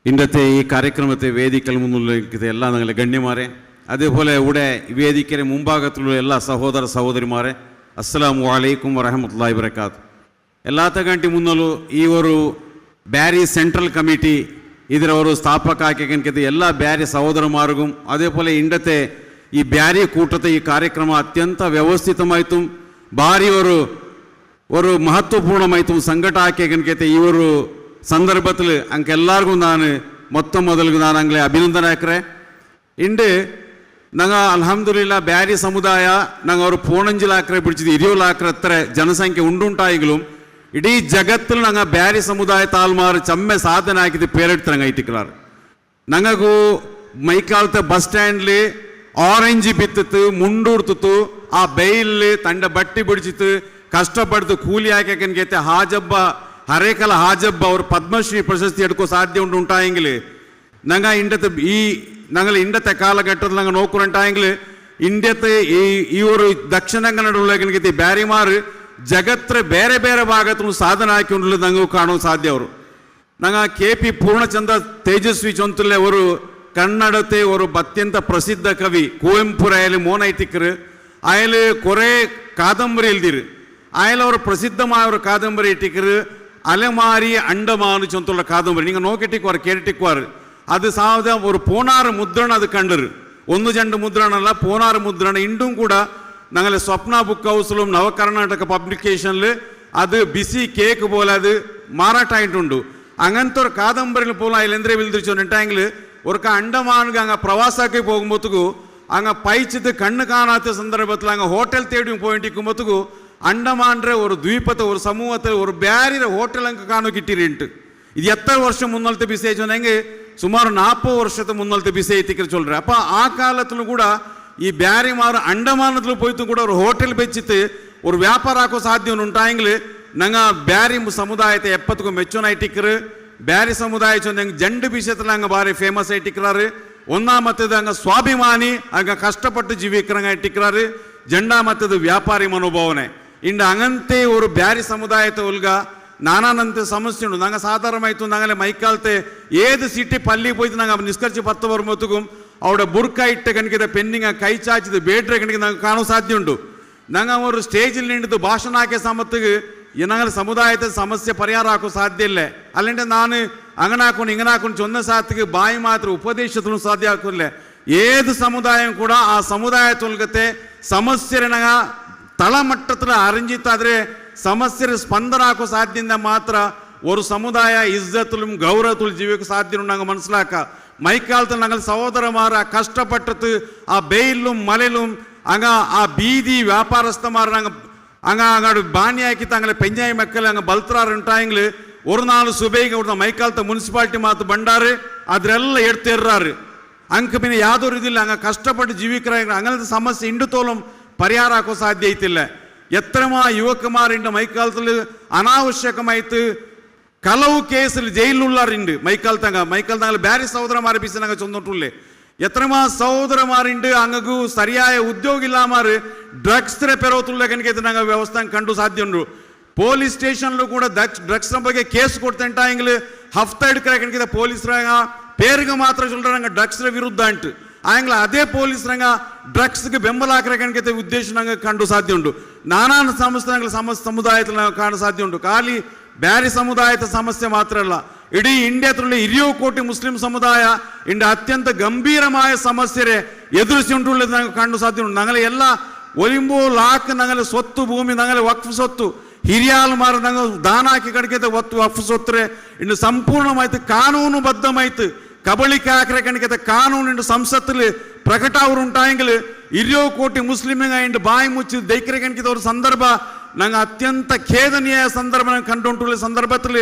ഇന്നത്തെ ഈ കാര്യക്രമത്തെ വേദിക്കൽ മുന്നിലേക്ക് എല്ലാ നിങ്ങളെ ഗണ്യമാരെ, അതേപോലെ ഇവിടെ വേദിക്കരെ മുമ്പാകത്തുള്ള എല്ലാ സഹോദര സഹോദരിമാരെ, അസ്സലാമു അലൈക്കും വറഹ്മത്തുള്ളാഹി വബറകാത്ത്. ಎಲ್ಲಾತಗಂಟಿ ಮುನ್ನಲು ಈ ಒಂದು ಬ್ಯಾರಿ ಸೆಂಟ್ರಲ್ ಕಮಿಟಿ ಇದರ ಅವರು ಸ್ಥಾಪಕ ಹಾಕಿಕಂತ ಎಲ್ಲ ಬ್ಯಾರಿ ಸಹೋದರಮಾರ್ಗೂ അതേപോലെ ಇಂಡತೆ ಈ ಬ್ಯಾರಿ ಕೂಟದ ಈ ಕಾರ್ಯಕ್ರಮ ಅತ್ಯಂತ ವ್ಯವಸ್ಥಿತಮಾಯಿತು, ಭಾರಿ ஒரு ಮಹತ್ವಪೂರ್ಣಮಾಯಿತು ಸಂಘಟ ಹಾಕಿಕಂತ ಈ ಒಂದು ಸಂದರ್ಭದಲ್ಲಿ ಅಂಕೆಲ್ಲರಿಗೂ ನಾನು ಮೊದಲಿಗೆ ನಾನು ಅಂಗಲೇ ಅಭಿನಂದನೆ ಹಾಕ್ರೆ. ಇಂಡು ನಂಗೆ ಅಲ್ಹಮ್ದುಲಿಲ್ಲಾ ಬ್ಯಾರಿ ಸಮುದಾಯ ನಂಗೆ ಅವರು ಪೋಣಂಜಿಲ್ ಹಾಕ್ರೆ ಬಿಡಿಸಿದ್ದು ಹಿರಿಯೋಲ್ ಹಾಕ್ರೆ ಹತ್ರ ಜನಸಂಖ್ಯೆ ಉಂಡುಂಟಾಯಿಗಳು ಇಡೀ ಜಗತ್ತಲ್ಲಿ ನಂಗೆ ಬ್ಯಾರಿ ಸಮುದಾಯ ತಾಲ್ಮಾರು ಚಮ್ಮೆ ಸಾಧನೆ ಹಾಕಿದ್ದು ಪೇರೆಡ್ತರಂಗೆ ಐತಿಕ್ಲಾರು. ನಂಗೂ ಮೈಕಾಲ್ತ ಬಸ್ ಸ್ಟ್ಯಾಂಡ್ಲಿ ಆರೆಂಜ್ ಬಿತ್ತಿತ್ತು, ಮುಂಡೂಡ್ತಿತ್ತು, ಆ ಬೈಲಿ ತಂಡ ಬಟ್ಟಿ ಬಿಡಿಸಿತ್ತು, ಕಷ್ಟಪಡ್ತು ಕೂಲಿ ಹಾಕಿ ಹಾಜಬ್ಬ ಹರೇಕಲ ಹಾಜಬ್ಬ ಅವರು ಪದ್ಮಶ್ರೀ ಪ್ರಶಸ್ತಿ ಎಡ್ಕೋ ಸಾಧ್ಯ ಉಂಟಾಯಂಗಿಲ್ಲ. ನಂಗೆ ಇಂಡತೆ ഞങ്ങൾ ഇന്നത്തെ കാലഘട്ടത്തിൽ ഞങ്ങൾ നോക്കുന്നുണ്ടായെങ്കിൽ ഇന്ത്യത്തെ ഈ ഒരു ദക്ഷിണ കന്നഡ ಬ್ಯಾರಿಮಾರ್ ಜಗತ್ತರ ಬೇರೆ ಬೇರೆ ಭಾಗತ್ತು ಸಾಧನೆ ಹಾಕಿಕೊಂಡು ನಂಗೆ ಕಾಣೋ ಸಾಧ್ಯ. ಅವರು ನಂಗೆ KP ಪೂರ್ಣಚಂದ್ರ ತೇಜಸ್ವಿ ಚೊಂತಲೆ ಅವರು ಕನ್ನಡತೆ ಅವರು ಅತ್ಯಂತ ಪ್ರಸಿದ್ಧ ಕವಿ ಕುವೆಂಪುರ ಅಯ್ಯಲ್ಲಿ ಮೋನೈತಿಕರು ಅಯ್ಯಲ್ಲಿ ಕೊರೆ ಕಾದಂಬರಿ ಎಲ್ದಿರು ಅಯ್ಯಲ್ಲಿ ಅವರು ಪ್ರಸಿದ್ಧമായ ಕಾದಂಬರಿ ಇಟ್ಟಿಕರು ಅಲೆಮಾರಿ ಅಂಡಮಾನು ಚೊಂತುള്ള ಕಾದಂಬರಿ നിങ്ങൾ നോക്കിട്ടിക്കുവാർ കേട്ടിക്കുവാർ. ಅದು ഒരു പോണാറ് മുദ്രണ അത് കണ്ടರು, ഒന്ന് രണ്ട് മുദ്രണല്ല പോണാറ് മുദ്രണ ഇണ്ടും കൂടെ ഞങ്ങളെ സ്വപ്ന ബുക്ക് ഹൗസിലും നവകർണാടക പബ്ലിക്കേഷനിൽ അത് ബിസി കേക്ക് പോലെ അത് മാറാട്ടായിട്ടുണ്ട്. അങ്ങനത്തെ ഒരു കാದಂಬರಿയിൽ പോലും അതിലെന്തേ വിളിച്ചിട്ടുണ്ടെങ്കിൽ ഒരു ಅಂಡಮಾನ್ಗೆ അങ്ങ് ಪ್ರವಾಸಕ್ಕೆ പോകുമ്പോഴത്തേക്കും അങ്ങ് പൈച്ചിട്ട് കണ്ണ് കാണാത്ത സന്ദർഭത്തിൽ അങ്ങ് ഹോട്ടൽ തേടിയും പോയിട്ടിരിക്കുമ്പോഴത്തേക്കും ಅಂಡಮಾನ್ರೆ ഒരു ദ്വീപത്തെ ഒരു സമൂഹത്തിൽ ഒരു ಬ್ಯಾರಿರ ಹೋಟೆಲ್ ಅಂಕ ಕಾಣೋ കിട്ടിയിട്ടുണ്ട്. ಇದು ಎತ್ತರ ವರ್ಷ ಮುನ್ನಲ್ತೆ ಬಿಸಿ ಆಯ್ತು ಸುಮಾರು 40 ವರ್ಷದ ಮುನ್ನಲ್ತೆ ಬಿಸಿ ಐತಿಕ್ಕಿರ ಚೊಲ್ರೆ. ಅಪ್ಪ ಆ ಕಾಲದಲ್ಲೂ ಕೂಡ ಈ ಬ್ಯಾರಿಮಾರು ಅಂಡಮಾನದಲ್ಲೂ போய்ತು ಕೂಡ ஒரு ಹೋಟೆಲ್ ಬೆಚ್ಚಿತ್ತು ஒரு ವ್ಯಾಪಾರ ಹಾಕೋ ಸಾಧ್ಯ ಉಂಟಾಯಂಗ್ಲು ನಂಗೆ ಬ್ಯಾರಿ ಸಮುದಾಯತೆ ಎಪ್ಪತ್ತಕ್ಕೂ ಮೆಚ್ಚೋನ ಐಟಿಕ್ಕರು. ಬ್ಯಾರಿ ಸಮುದಾಯ ಚೊಂದಂಗೆ ಜಂಡು ವಿಷಯத்தில் ಹಂಗೆ ಭಾರಿ ಫೇಮಸ್ ಐಟಿಕ್ರಾರು. ഒന്നാമത്തേത് ಹಂಗೆ ಸ್ವಾಭಿಮಾನಿ ಹಂಗೆ ಕಷ್ಟಪಟ್ಟು ಜೀವಿಕರಂಗೆ ಐಟಿಕ್ರಾರು. ಜಂಡಾಮತ್ತದು ವ್ಯಾಪಾರಿ ಮನೋಭಾವನೆ. ಇಂಡು അങ്ങനത്തെ ഒരു ಬ್ಯಾರಿ ಸಮುದಾಯತೆ ಉಲ್ಗ ನಾನಾನಂತೆ ಸಮಸ್ಯೆ ಉಂಟು. ನಂಗೆ ಸಾಧಾರಣമായിട്ടും ഞങ്ങളെ മൈക്കാലത്തെ ഏത് സിറ്റി പള്ളി പോയിട്ട് ഞങ്ങൾ നിഷ്കർച്ച് 10 വരുമ്പോഴത്തേക്കും അവിടെ ബുർക്ക ഇട്ട് കണിക്കുന്ന പെണ്ണിങ്ങ കൈ ചാച്ചത് ಬೇಡ್ರೆ ಕಣಿಗೆ ഞങ്ങൾക്ക് കാണാൻ സാധ്യമുണ്ട്. ഞങ്ങൾ ഒരു സ്റ്റേജിൽ നിന്നിട്ട് ಭಾಷಣ ಹಾಕಿ സമയത്തേക്ക് ഞങ്ങൾ സമുദായത്തെ സമസ്യ ಪರಿಹಾರ ಹಾಕೋ ಸಾಧ್ಯ ಇಲ್ಲ. ಅಲ್ಲಿಂದ ನಾನು അങ്ങനെ ಹಾಕೊಂಡು ಹಿಂಗನ ಹಾಕೊಂಡು ಚೊನ್ನ ಸಾತಿಗೆ ಬಾಯಿ ಮಾತ್ರ ಉಪದೇಶದಲ್ಲೂ ಸಾಧ್ಯ ಹಾಕಿಲ್ಲ. ഏത് സമുദായം ಕೂಡ ಆ ಸಮುದಾಯತೊಲ್ಗತೆ ಸಮಸ್ಯೆನ ತಳಮಟ್ಟത്തിൽ അറിഞ്ഞിട്ടാದ್ರೆ ಸಮಸ್ಯೆ ಸ್ಪಂದನ ಹಾಕೋ ಸಾಧ್ಯದಿಂದ ಮಾತ್ರ ഒരു സമുദായ ഇസ്സത്തിലും ഗൗരവത്തിലും ജീവിക്കാൻ സാധ്യതയുണ്ടെങ്കിൽ മനസ്സിലാക്ക. മൈക്കാലത്തിൽ ഞങ്ങൾ സഹോദരന്മാർ കഷ്ടപ്പെട്ടിട്ട് ആ ബെയിലും മലയിലും അങ്ങ് ആ ബീതി വ്യാപാരസ്ഥന്മാർ അങ്ങോട്ട് ബാനിയാക്കി തങ്ങളെ പെഞ്ഞായി മക്കളെ അങ്ങ് ബൽത്രാറുണ്ടായെങ്കിൽ ഒരു നാൾ സുബൈക്ക് കൊടുത്ത മൈക്കാലത്തെ മുനിസിപ്പാലിറ്റി മാത്ത് ബണ്ടാറ് അതിലെല്ലാം എടുത്തേറാറ്. അങ്ങ് പിന്നെ യാതൊരു ഇതില്ല അങ്ങ് കഷ്ടപ്പെട്ട് ജീവിക്കുന്ന അങ്ങനത്തെ സമസ്യ ഇണ്ടുത്തോളം ಪರಿಹಾರ ಹಾಕೋ ಸಾಧ್ಯ ಐತಿಲ್ಲ. ಎತ್ತರಮಾ ಯುವಕಮಾರಿಂಡು ಮೈಕಾಲത്തിൽ ಅನಾವಶ್ಯಕಮಾಯ್ತು ಕಲವು ಕೇಸಲ್ಲಿ ಜೈಲುಳ್ಳಾರಿಂಡು ಮೈಕಾಲ್ ಬ್ಯಾರಿ ಸಹೋದರಮಾರ ಬಿಸಿ ನಂಗೆ ಚೊಂದೊಟ್ಟುಳ್ಳೆ ಎತ್ತರಮಾ ಸಹೋದರಮಾರಿಂಡು ಅಂಗಗೂ ಸರಿಯಾಯ ಉದ್ಯೋಗ ಇಲ್ಲಾಮಾರು ಡ್ರಗ್ಸ್ ಪೆರೋತುಳ್ಳ ಕಣಿಕೆ ನಂಗೆ ವ್ಯವಸ್ಥೆ ಕಂಡು ಸಾಧ್ಯ ಉಂಟು. ಪೊಲೀಸ್ ಸ್ಟೇಷನ್ಲು ಕೂಡ ಡ್ರಗ್ಸ್ ಬಗ್ಗೆ ಕೇಸ್ ಕೊಡ್ತಂಟಾಯಂಗ್ಲು ಹಫ್ತಾ ಹಿಡ್ಕರ ಕಣಿಕೆ ಪೊಲೀಸರಾಗ പേരുക്ക് മാത്രം ചൊല്ലുறாங்க ಡ್ರಗ್ಸ್ ವಿರುದ್ಧ ಅಂಟು ಆಂಗ್ಲ ಅದೇ ಪೊಲೀಸರಂಗ ಡ್ರಗ್ಸ್ಗೆ ಬೆಂಬಲ ಹಾಕರ ಕಣಿಕೆ ಉದ್ದೇಶ ನಂಗೆ ಕಂಡು ಸಾಧ್ಯ ಉಂಟು. ನಾನಾ ಸಂಸ್ಥೆಗಳ ಸಮುದಾಯത്തിൽ ಕಾಣ ಸಾಧ್ಯ ಉಂಟು. ಖಾಲಿ ಬ್ಯಾರಿ ಸಮುದಾಯದ ಸಮಸ್ಯೆ ಮಾತ್ರ ಅಲ್ಲ, ಇಡೀ ಇಂಡಿಯಾದಲ್ಲಿ 20 ಕೋಟಿ ಮುಸ್ಲಿಂ ಸಮುದಾಯ ಇಂದು ಅತ್ಯಂತ ಗಂಭೀರമായ ಸಮಸ್ಯೆ ಎದುರಿಸಿ ಉಂಟುള്ളത് ನಂಗೆ ಕಂಡು ಸಾಧ್ಯ ಉಂಟು. ഞങ്ങളെ ಎಲ್ಲ ഒലിമ്പോ ലാക്ക് ഞങ്ങളെ സ്വത്ത് ഭൂമി ഞങ്ങളെ വഖഫ് സ്വತ್ತು ಹಿರಿಯಾಲ್ಮಾರು ನಂಗೆ ದಾನ ಹಾಕಿ ಕಣಿಕೆ ಒತ್ತು ವಕ್ಫ್ ಸ್ವತ್ತರೆ ಇನ್ನು ಸಂಪೂರ್ಣಮಾಯ್ತು ಕಾನೂನುಬದ್ಧಮಾಯ್ತು. ಕಬಳಿಕೆ ಹಾಕಿರ ಕಣಿಕೆ ಕಾನೂನು ಇಂಡು ಸಂಸತ್ತಿല് ಪ್ರಕಟ ಅವರು ಉಂಟಾಯಂಗಿಲ್ 20 ಕೋಟಿ ಮುಸ್ಲಿಮಿಂಗ ಇಂಡು ಬಾಯಿ ಮುಚ್ಚಿ ದೈಕ್ರೆ ಕಣಿಕೆ ഒരു ಸಂದರ್ಭ ನಂಗೆ ಅತ್ಯಂತ ಖೇದನೀಯ ಸಂದರ್ಭ ಕಂಡುಂಟುള്ള ಸಂದರ್ಭത്തിൽ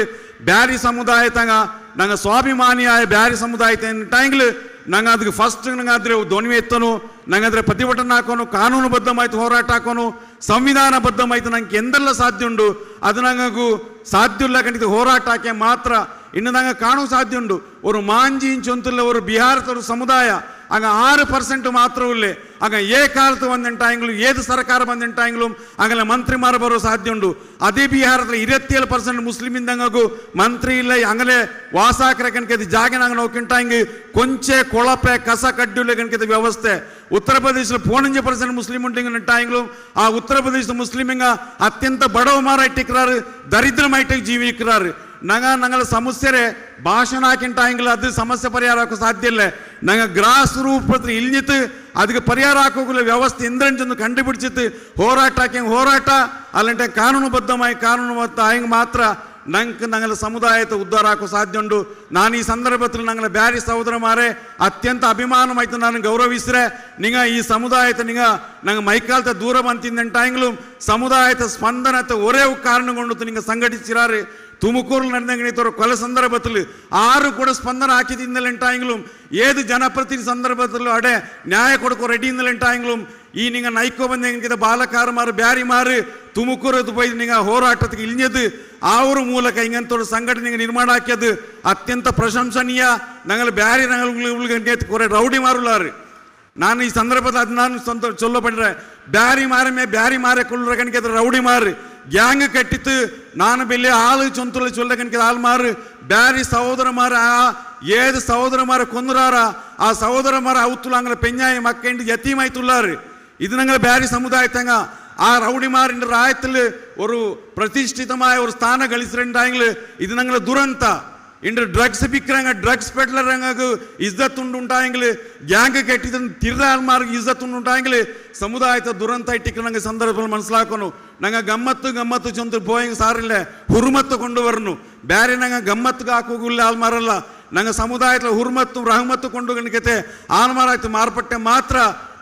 ಬ್ಯಾರಿ ಸಮುದಾಯತಂಗ ನಂಗೆ ಸ್ವಾಭಿಮಾನಿಯಾಯ ಬ್ಯಾರಿ ಸಮುದಾಯತೆ ಉಂಟಾಯಂಗಿಲ್ ನಂಗೆ ಅದಕ್ಕೆ ಫಸ್ಟ್ ನಂಗೆ ಆದ್ರೆ ಧ್ವನಿ ಎತ್ತನು, ನಂಗೆ ಅದ್ರ ಪ್ರತಿಭಟನೆ ಹಾಕೋನು, ಕಾನೂನುಬದ್ಧಮಾಯ್ತು ಹೋರಾಟ ಹಾಕೋನು, ಸಂವಿಧಾನಬದ್ಧಮಾಯ್ತು ನಂಗೆ ಎಂದೆಲ್ಲ ಸಾಧ್ಯ ಉಂಟು. ಅದು ನಂಗೂ ಸಾಧ್ಯ ಇಲ್ಲ ಕಣಿಕೆ ಹೋರಾಟ ಹಾಕಿ ಮಾತ್ರ ಇನ್ನು ನಂಗೆ ಕಾಣೋ ಸಾಧ್ಯ ಉಂಟು. ஒரு மாஞ்சி ಚೊಂತುಲ್ಲ ஒரு ಬಿಹಾರದ ಸಮುದಾಯ അങ്ങ് 6% മാത്രമല്ലേ അങ്ങ് കാലത്ത് വന്നിട്ടായെങ്കിലും ഏത് സർക്കാർ വന്നിട്ടായെങ്കിലും അങ്ങനെ മന്ത്രിമാർ ബರೋ സാധ്യമുണ്ട്. അതേ ബീഹാരത്തിൽ 27% മുസ്ലിം തങ്ങൾക്ക് ಮಂತ್ರಿ ಇಲ್ಲ അങ്ങനെ ವಾಸಾಕರ ಕನಕದ ಜಾಗ ನಂಗೆ ನೋಡ್ಕೊಂಟಾಂಗೆ ಕೊಂಚೆ ಕೊಳಪೆ ಕಸ ಕಡ್ಡುಲೆ ಕನಕದ ವ್ಯವಸ್ಥೆ. ಉತ್ತರ ಪ್ರದೇಶದಲ್ಲಿ 14% ಮುಸ್ಲಿಂ ಉಂಟಾയെങ്കിലും ಆ ಉತ್ತರ ಪ್ರದೇಶದ ಮುಸ್ಲಿಮಿಂಗ ಅತ್ಯಂತ ಬಡವಮಾರಾയിട്ടിಕ್கிறாರು, ದರಿದ್ರಮಾയിട്ട് ജീവിക്கிறாರು. ഞങ്ങളുടെ സമസ്യരെ ഭാഷಣ ಹಾಕಿಂಟಾയെങ്കിൽ ಅದು ಸಮಸ್ಯೆ ಪರಿಹಾರ ಹಾಕೋ ಸಾಧ್ಯ ಇಲ್ಲ. ഞങ്ങൾ ಗ್ರಾಸ್ ರೂಪದಲ್ಲಿ ಇಳಿഞ്ഞിട്ട് ಅದಕ್ಕೆ ಪರಿಹಾರ ಹಾಕೋಗುಲ್ಲ ವ್ಯವಸ್ಥೆ ಇಂದ್ರನ್ ಕಂಡುപിടിച്ചിട്ട് ಹೋರಾಟ ಅಲ್ಲಂటే ಕಾನೂನುಬದ್ಧ ಆಯಂಗೆ ಮಾತ್ರ ഞങ്ങളുടെ സമുദായത്തെ ഉദ്ധാറാക്കോ സാധ്യമുണ്ട്. ನಾನು ಈ ಸಂದರ್ಭದಲ್ಲಿ ഞങ്ങളെ ಬ್ಯಾರಿ ಸಹೋದರಮಾರೆ ಅತ್ಯಂತ ಅಭಿಮಾನമായിട്ട് ನಾನು ಗೌರವಿಸಿರೆ നിങ്ങൾ ಈ ಸಮುದಾಯത്തെ ഞങ്ങൾ മൈക്കാലത്തെ ദൂരം ಅಂತಿಂಟಾയെങ്കിലും ಸಮುದಾಯത്തെ ಸ್ಪಂದನತೆ ഒരേ ಕಾರಣ കൊണ്ട് നിങ്ങൾ സംഘടിച്ചിരാറ്. ತುಮಕೂರು ನಡೆದಂಗೆ ಕೊಲೆ ಸಂದರ್ಭದಲ್ಲಿ 6 ಕೂಡ ಸ್ಪಂದನ ಹಾಕಿದಿಂದಲೆಂಟಾയെങ്കിലും ഏത് ಜನಪ್ರತಿನಿಧಿ ಸಂದರ್ಭದಲ್ಲೂ ಅಡೆ ನ್ಯಾಯ ಕೊಡಕೋ ರೆಡಿ ಇಂದಲೆಂಟಾയെങ്കിലും ಈ ನಿಂಗ ನೈಕೋ ಬಂದ ಬಾಲಕಾರಮಾರು ಬ್ಯಾರಿಮಾರು ತುಮಕೂರದ್ದು പോയി നിങ്ങൾ ಹೋರಾಟಕ್ಕೆ ಇಳಿഞ്ഞത് ಅವರ ಮೂಲಕ ಇಂಗಂತೋಡು ಸಂಘಟನೆಗೆ ನಿರ್ಮಾಣ ಹಾಕಿയത് ಅತ್ಯಂತ ಪ್ರಶಂಸನೀಯ. ഞങ്ങൾ ಬ್ಯಾರಿ ഞങ്ങൾ കുറെ ರೌಡಿಮಾರುಲಾರು. ನಾನು ಈ ಸಂದರ್ಭದಲ್ಲಿ ಅದು ನಾನು ಚೊಲ್ಲಪಟ್ಟರೆ ಬ್ಯಾರಿ ಮಾರೆ ಕೊಳ್ಳರ ಕಣಕ್ಕೆ ರೌಡಿಮಾರು ಗ್ಯಾಂಗ್ ಕಟ್ಟಿತ್ತು. ನಾನು ಬೆಲೆ ಆಳು ಚೊಂತುള്ള ಚೊಲ್ಲ ಕಣಕ್ಕೆ ಆಲ್ಮಾರು ಬ್ಯಾರಿ ಸಹೋದರಮಾರ ಏದು ಸಹೋದರಮಾರ ಕೊಂದರಾರ ಆ ಸಹೋದರಮಾರ ಅವತ್ತುಲ್ಲ ಅಂಗಲ ಪೆഞ്ഞായി മക്ക യത്തീമായിട്ടുള്ളാറ്. ഇത് ഞങ്ങൾ ಬ್ಯಾರಿ ಸಮುದಾಯತಂಗ ആ റൗഡിമാറിൻ്റെ റായത്തിൽ ഒരു പ്രതിഷ്ഠിതമായ ഒരു സ്ഥാനം കളിച്ചിട്ടുണ്ടായെങ്കിൽ ഇത് ഞങ്ങൾ ദുരന്ത. ഇன்று ಡ್ರಗ್ಸ್ ಬಿಕ್ಕರಂಗ ಡ್ರಗ್ಸ್ ಪೆಡ್ಲರಂಗ ಇಜ್ಜತ್ತುಂಡುಂಟಾയെങ്കിൽ ಗ್ಯಾಂಗ್ ಕೆಟ್ಟಿದ ತಿರ್ರಾಲ್ಮಾರ್ಗೆ ಇಜ್ಜತ್ತುಂಡುಂಟಾയെങ്കിൽ ಸಮುದಾಯದ ದುರಂತ ಇಟ್ಟಿಕ್ಕನಂಗೆ ಸಂದರ್ಭದಲ್ಲಿ ಮನಸ್ಸಿಲಾಕೋನು. ನಂಗೆ ಗಮ್ಮತ್ತು ಚೊಂತ ಪೋಯಂಗೆ ಸಾರಿಲ್ಲ ಹುರ್ಮತ್ತು ಕೊಂಡು ಬರ್ನು ಬ್ಯಾರೆ ನಂಗೆ ಗಮ್ಮತ್ತಿಗೆ ಹಾಕೋಗಿಲ್ಲ ಆಲ್ಮಾರಲ್ಲ. ನಂಗೆ ಸಮುದಾಯದ ಹುರ್ಮತ್ತು ರಹಮತ್ತು ಕೊಂಡು ಗಣಿಕತೆ ಆಲ್ಮಾರಾಯ್ತು ಮಾರ್ಪಟ್ಟೆ ಮಾತ್ರ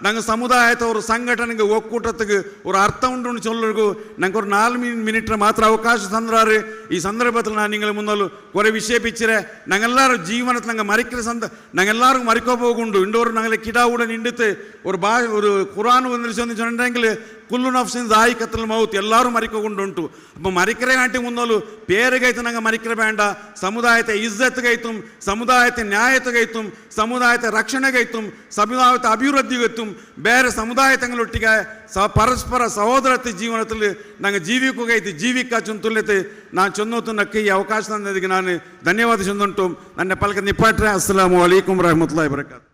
ഞങ്ങൾ സമുദായത്തെ ഒരു സംഘടനക്ക് ഒക്കൂട്ടത്തേക്ക് ഒരു അർത്ഥം ഉണ്ടെന്ന് ചൊല്ലു. ഞങ്ങൾക്ക് ഒരു 4 മിനിറ്റ് മാത്രം അവകാശം തന്നാറ്. ഈ സന്ദർഭത്തിൽ ഞാൻ നിങ്ങൾ മുന്നിൽ കുറെ വിഷയിപ്പിച്ചിരെ ഞങ്ങളെല്ലാവരും ജീവനത്തിൽ ഞങ്ങൾ ഞങ്ങളെല്ലാവരും മരിക്കോ പോകുന്നുണ്ട്. ഇണ്ടോറും ഞങ്ങളെ കിടാവൂടെ നിണ്ടിത്ത് ഒരു ഖുറാൻ വന്നിട്ടുണ്ടെങ്കിൽ ಕುಲ್ಲು ನಫ್ಸಿನ ದಾಯಿಕತ್ತಲ್ ಮೌತ್ ಎಲ್ಲರೂ ಮರಿಕೊಂಡು ಅಪ್ಪ ಮರಿಕರೆ ಆಂಟಿ ಮುನ್ನೋಲು ಪೇರಿಗೈತು ನಂಗೆ ಮರಿಕರೆ ಬೇಡ. ಸಮುದಾಯತೆ ಇಜ್ಜತ್ಗೈತು, ಸಮುದಾಯತೆ ನ್ಯಾಯತೆಗೈತು, ಸಮುದಾಯತೆ ರಕ್ಷಣೆಗೈತು, ಸಮುದಾಯತೆ ಅಭಿವೃದ್ಧಿಗೈತು, ಬೇರೆ ಸಮುದಾಯತಗಳೊಟ್ಟಿಗೆ ಪರಸ್ಪರ ಸಹೋದರತೆ ಜೀವನದಲ್ಲಿ ನಂಗೆ ಜೀವಿಕೋಗೈತಿ ಜೀವಿಕ ಚುಂತುಲ್ಯತೆ ನಾನು ಚೊನ್ನೋತು ನಕ್ಕೆ ಈ ಅವಕಾಶ ತಂದದಕ್ಕೆ ನಾನು ಧನ್ಯವಾದ ಚಂದುಂಟು. ನನ್ನ ಪಲಕ ನಿಪಾಟ್ರೆ. ಅಸ್ಸಲಾಮು ಅಲೈಕುಂ ವರಹಮತುಲ್ಲಾಹಿ ವಬರಕಾತುಹು.